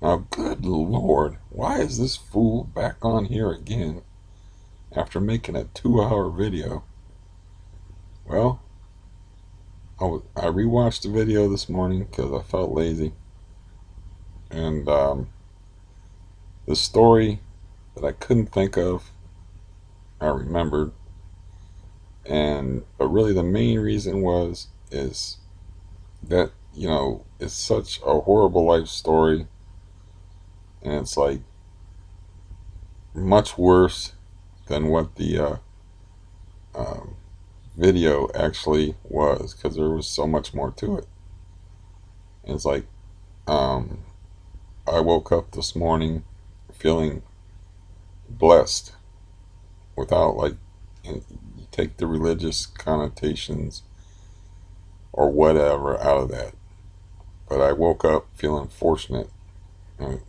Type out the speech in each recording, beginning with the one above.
Oh, good Lord. Why is this fool back on here again after making a 2 hour video? Well, I rewatched the video this morning because I felt lazy. And the story that I couldn't think of, I remembered. But really the main reason is that, it's such a horrible life story. And it's like much worse than what the um, video actually was, because there was so much more to it. And it's like, um, I woke up this morning feeling blessed without, like, you take the religious connotations or whatever out of that. But I woke up feeling fortunate. And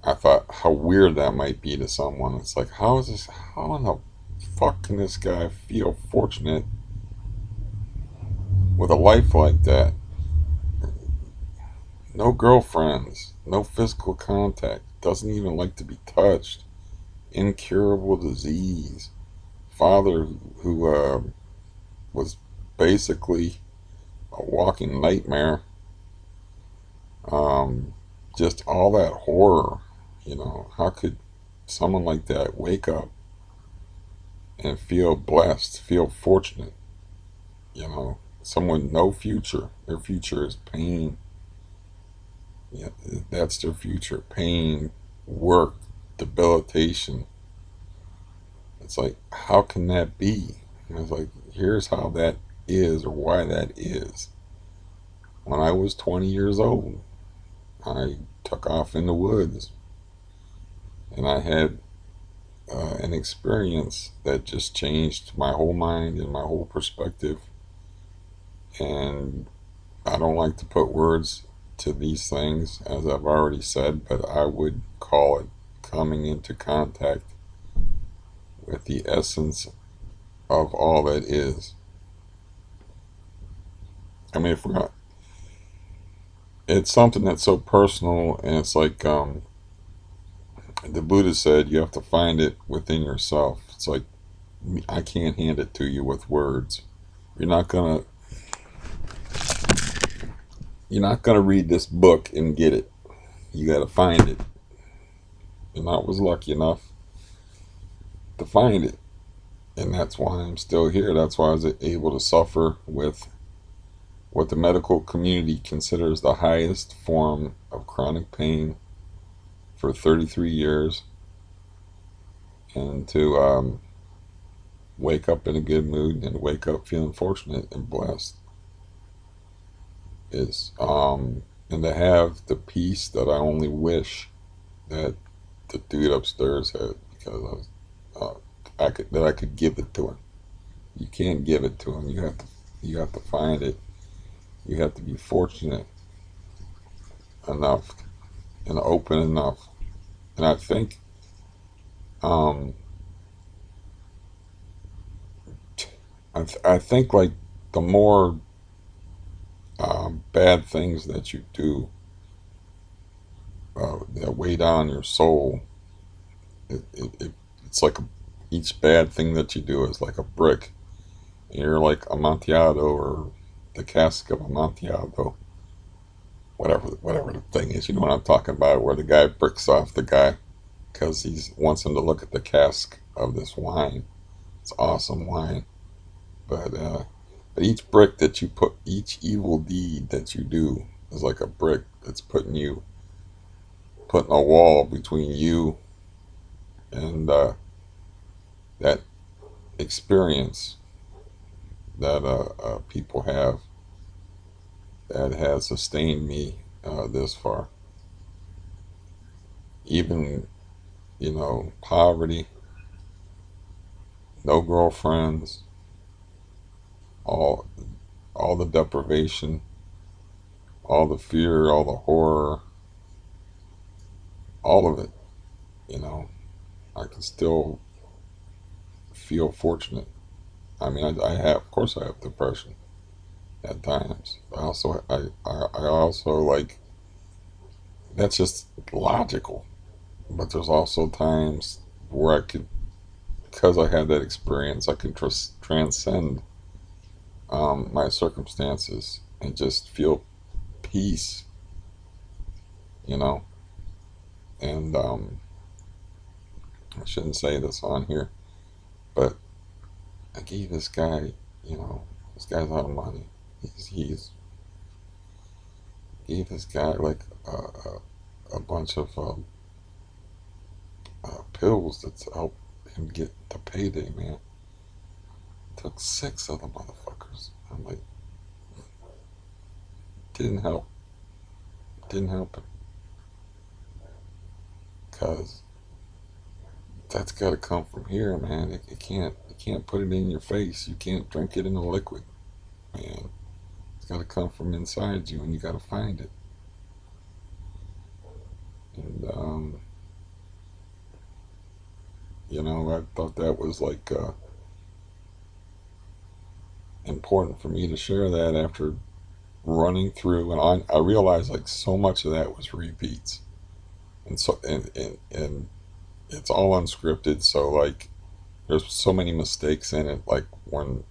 I thought how weird that might be to someone. It's like, how in the fuck can this guy feel fortunate with a life like that? No girlfriends, no physical contact, doesn't even like to be touched, incurable disease, father who was basically a walking nightmare, um, just all that horror. How could someone like that wake up and feel blessed, feel fortunate? Someone no future, their future is pain. Yeah, that's their future: pain, work, debilitation. It's like, how can that be? And it's like, here's how that is, or why that is. When I was 20 years old, I took off in the woods, and I had an experience that just changed my whole mind and my whole perspective. And I don't like to put words to these things, as I've already said, but I would call it coming into contact with the essence of all that is. I mean, if we're not, it's something that's so personal, and it's like, the Buddha said, you have to find it within yourself. It's like, I can't hand it to you with words. You're not gonna you're not gonna read this book and get it. You gotta find it. And I was lucky enough to find it. And that's why I'm still here. That's why I was able to suffer with what the medical community considers the highest form of chronic pain for 33 years, and to wake up in a good mood and wake up feeling fortunate and blessed is and to have the peace that I only wish that the dude upstairs had, because I could give it to him. You can't give it to him. You have to find it. You have to be fortunate enough and open enough. And I think, um, I think, like, the more bad things that you do that weigh down your soul, it's like each bad thing that you do is like a brick. And you're like Amontillado, or the cask of Amontillado, whatever the thing is. You know what I'm talking about, where the guy bricks off the guy because he wants him to look at the cask of this wine. It's awesome wine. But each brick that you put, each evil deed that you do is like a brick that's putting a wall between you and that experience that people have, that has sustained me this far. Even, poverty, no girlfriends, all all the deprivation, all the fear, all the horror, all of it. You know, I can still feel fortunate. I mean, I have, of course, I have depression at times. I also like that's just logical. But there's also times where I could, because I had that experience, I can transcend my circumstances and just feel peace, you know. And I shouldn't say this on here, but I gave this guy, you know, this guy's out of money. He's gave this guy like a bunch of pills that help him get the payday, man. Took six of the motherfuckers. I'm like, didn't help. Didn't help him. Cause that's got to come from here, man. It can't. You can't put it in your face. You can't drink it in a liquid, man. It's got to come from inside you, and you got to find it. And you know, I thought that was like important for me to share that after running through, and I realized like so much of that was repeats, and so and it's all unscripted. So like, there's so many mistakes in it. Like when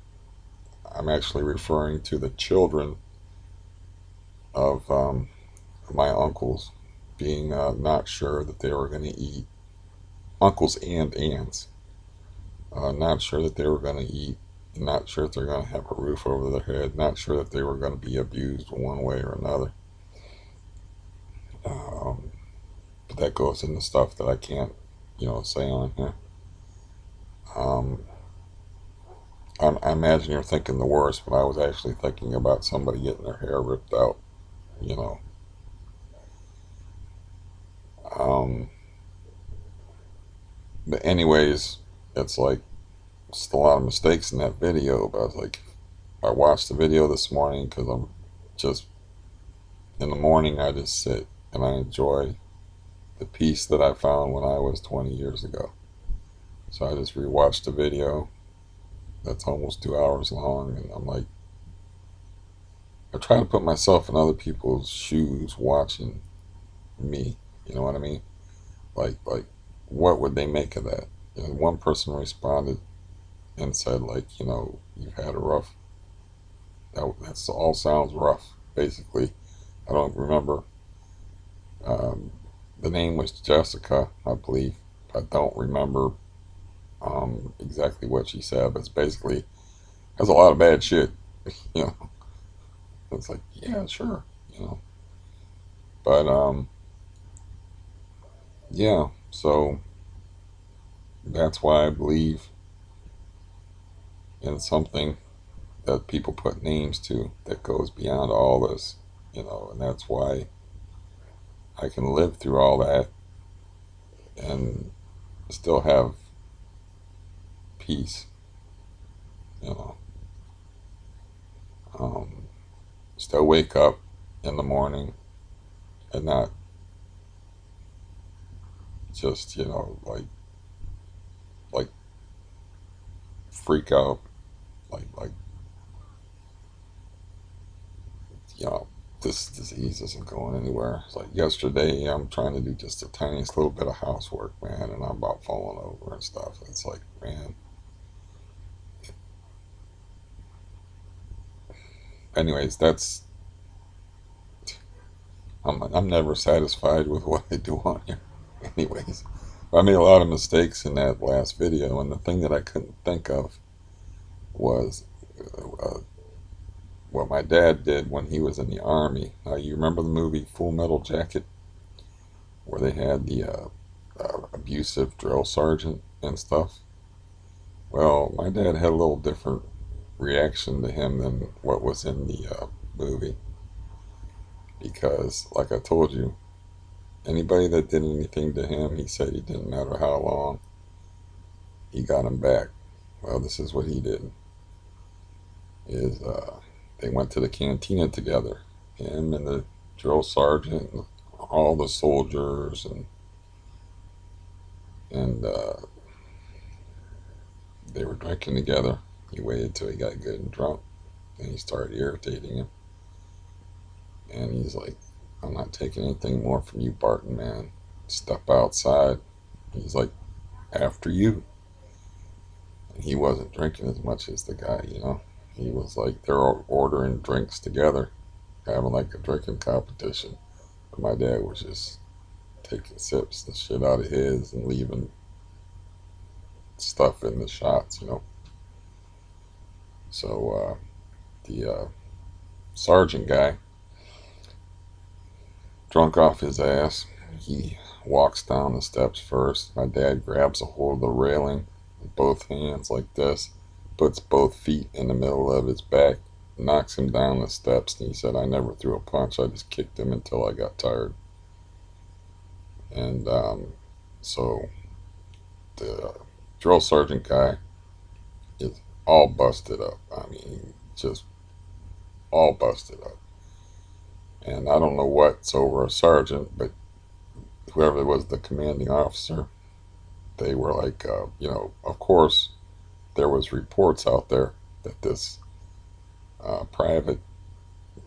I'm actually referring to the children of my uncles being not sure that they were going to eat, uncles and aunts, not sure that they were going to eat, not sure if they're going to have a roof over their head, not sure that they were going to be abused one way or another. Um, but that goes into stuff that I can't, you know, say on here. Um, I imagine you're thinking the worst, but I was actually thinking about somebody getting their hair ripped out, you know. Um, but anyways, it's like just a lot of mistakes in that video. But I was like, I watched the video this morning because I'm just in the morning. I just sit and I enjoy the peace that I found when I was 20 years ago. So I just rewatched the video that's almost 2 hours long, and I'm like, I try to put myself in other people's shoes watching me. You know what I mean? Like, what would they make of that? And one person responded and said, like, you know, you've had a rough. That's all sounds rough. Basically, I don't remember. Um, the name was Jessica, I believe. I don't remember exactly what she said, but it's basically has a lot of bad shit. You know, it's like, yeah, sure, you know, but yeah. So that's why I believe in something that people put names to that goes beyond all this, you know, and that's why I can live through all that and still have peace, you know. Um, Still wake up in the morning and not just, you know, like freak out, like you know, this disease isn't going anywhere. It's like yesterday, I'm trying to do just the tiniest little bit of housework, man, and I'm about falling over and stuff. It's like, man. Anyways, that's I'm never satisfied with what I do on here. Anyways, I made a lot of mistakes in that last video, and the thing that I couldn't think of was uh, what my dad did when he was in the army. You remember the movie Full Metal Jacket, where they had the abusive drill sergeant and stuff? Well, my dad had a little different reaction to him than what was in the movie because, like I told you, anybody that did anything to him, he said it didn't matter how long, he got him back. Well, this is what he did: is they went to the cantina together, him and the drill sergeant, and all the soldiers, and they were drinking together. He waited till he got good and drunk, and he started irritating him. And he's like, I'm not taking anything more from you, Barton, man. Step outside. He's like, after you. And he wasn't drinking as much as the guy, you know. He was like, they're all ordering drinks together, having like a drinking competition. But my dad was just taking sips and shit out of his and leaving stuff in the shots, you know. So the sergeant guy, drunk off his ass, he walks down the steps first. My dad grabs a hold of the railing with both hands like this, puts both feet in the middle of his back, knocks him down the steps, and he said, I never threw a punch, I just kicked him until I got tired. And so the drill sergeant guy is all busted up. I mean, just all busted up. And I don't know what's over a sergeant, but whoever was the commanding officer, they were like, of course, there was reports out there that this private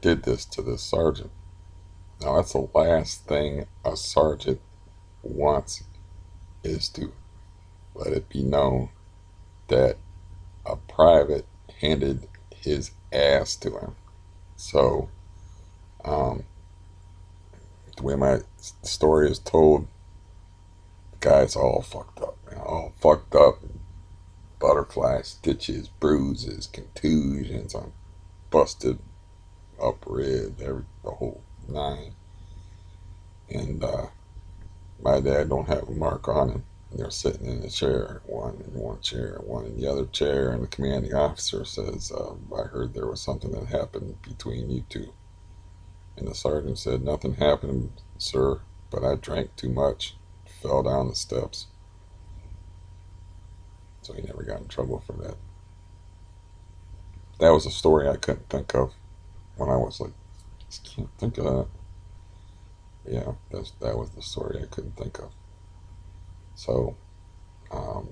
did this to this sergeant. Now that's the last thing a sergeant wants, is to let it be known that a private handed his ass to him. So um, the way my story is told, the guy's all fucked up, man, all fucked up, butterfly stitches, bruises, contusions, I'm busted up rib, the whole nine. And my dad don't have a mark on him. They're sitting in a chair, one in one chair, one in the other chair, and the commanding officer says, I heard there was something that happened between you two. And the sergeant said, nothing happened, sir, but I drank too much, fell down the steps. So he never got in trouble for that. That was a story I couldn't think of when I was like, just can't think of that. Yeah, that was the story I couldn't think of. So um,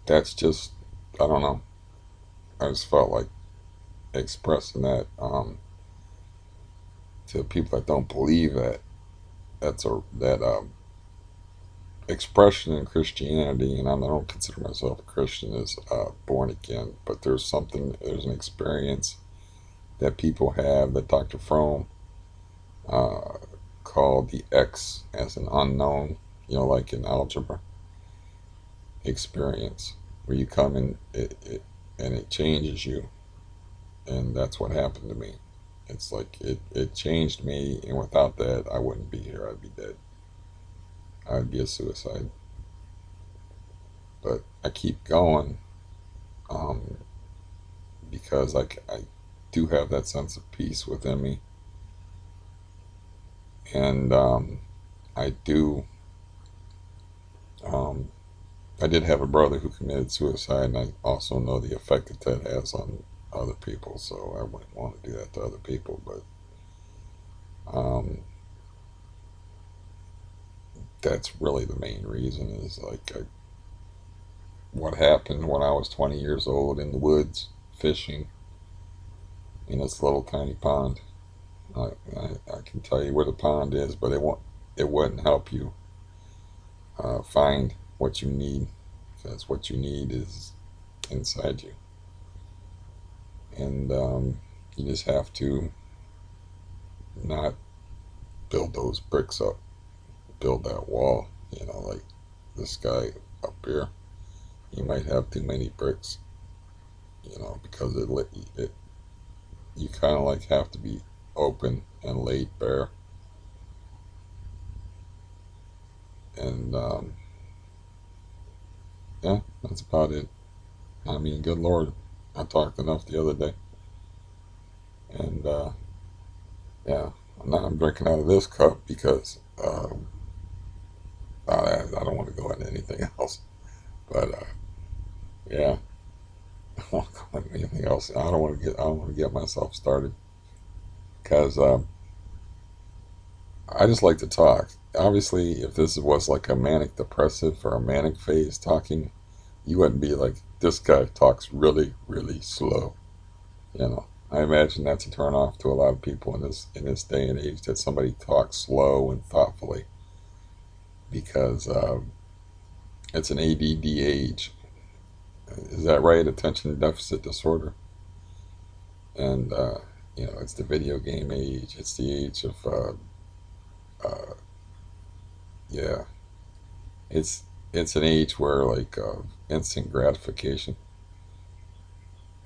that's just, I don't know. I just felt like expressing that to people that don't believe that that expression in Christianity, and I don't consider myself a Christian, is born again. But there's an experience that people have that Dr. Fromm uh, called the X as an unknown, like in algebra experience, where you come in and it changes you, and that's what happened to me. It's like it changed me, and without that, I wouldn't be here. I'd be dead. I'd be a suicide. But I keep going um, because I do have that sense of peace within me, and I do. Um, I did have a brother who committed suicide, and I also know the effect that that has on other people. So I wouldn't want to do that to other people, but um, that's really the main reason. Is like what happened when I was 20 years old in the woods fishing in this little tiny pond. I can tell you where the pond is, but it wouldn't help you find what you need, because what you need is inside you, and you just have to not build those bricks up, build that wall. Like this guy up here, he might have too many bricks, because it you kind of like have to be open and laid bare, and yeah, that's about it. I mean, good Lord, I talked enough the other day, and yeah, now I'm drinking out of this cup because I don't want to go into anything else. But yeah, I don't want to go into anything else. I don't want to get myself started because I just like to talk. Obviously, if this was like a manic depressive or a manic phase talking, you wouldn't be like, this guy talks really, really slow. I imagine that's a turn off to a lot of people in this day and age that somebody talks slow and thoughtfully because it's an ADD age. Is that right? Attention deficit disorder, and it's the video game age. It's the age of uh, yeah. It's it's an age where like instant gratification,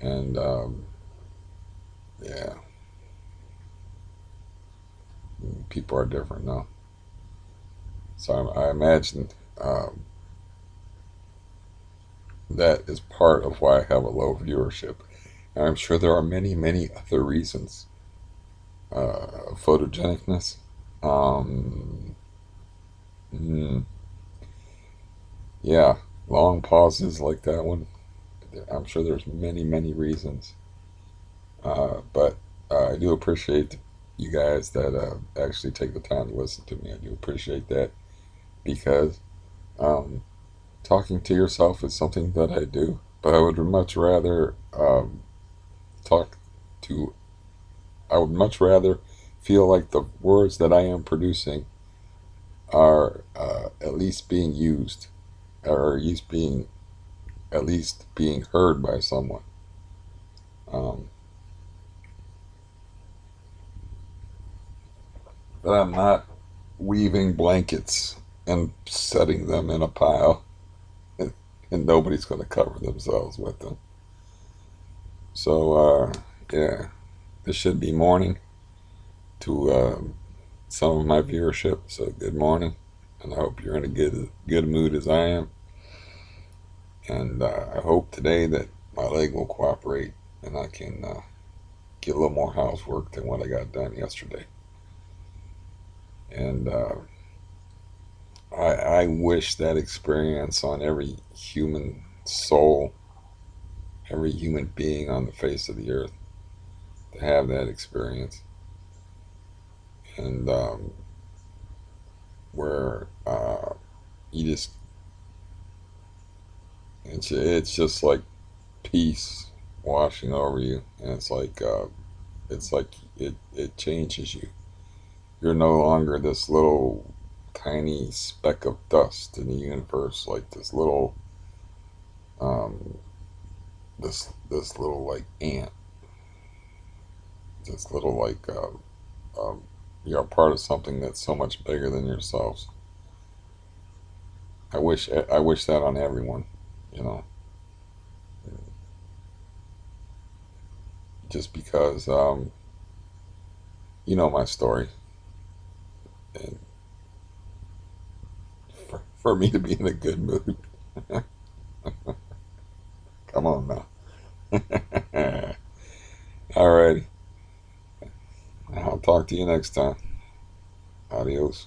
and yeah, people are different now. So I imagine that is part of why I have a low viewership. And I'm sure there are many, many other reasons. Photogenicness. Um, mm, yeah, long pauses like that one. I'm sure there's many, many reasons. But I do appreciate you guys that actually take the time to listen to me. I do appreciate that because um, talking to yourself is something that I do. But I would much rather talk to I would much rather feel like the words that I am producing are at least being used, or at least being heard by someone. Um, that I'm not weaving blankets and setting them in a pile, and, and nobody's going to cover themselves with them. So yeah, this should be morning to some of my viewership. So good morning, and I hope you're in a good mood as I am. And I hope today that my leg will cooperate and I can get a little more housework than what I got done yesterday. And I wish that experience on every human soul, every human being on the face of the earth to have that experience. And where you just, it's just like peace washing over you. And it's like it changes you. You're no longer this little tiny speck of dust in the universe, like this little um, this little like ant, this little like you're a part of something that's so much bigger than yourselves. I wish that on everyone, you know, just because you know my story, and for me to be in a good mood, come on now. Alrighty, I'll talk to you next time. Adios.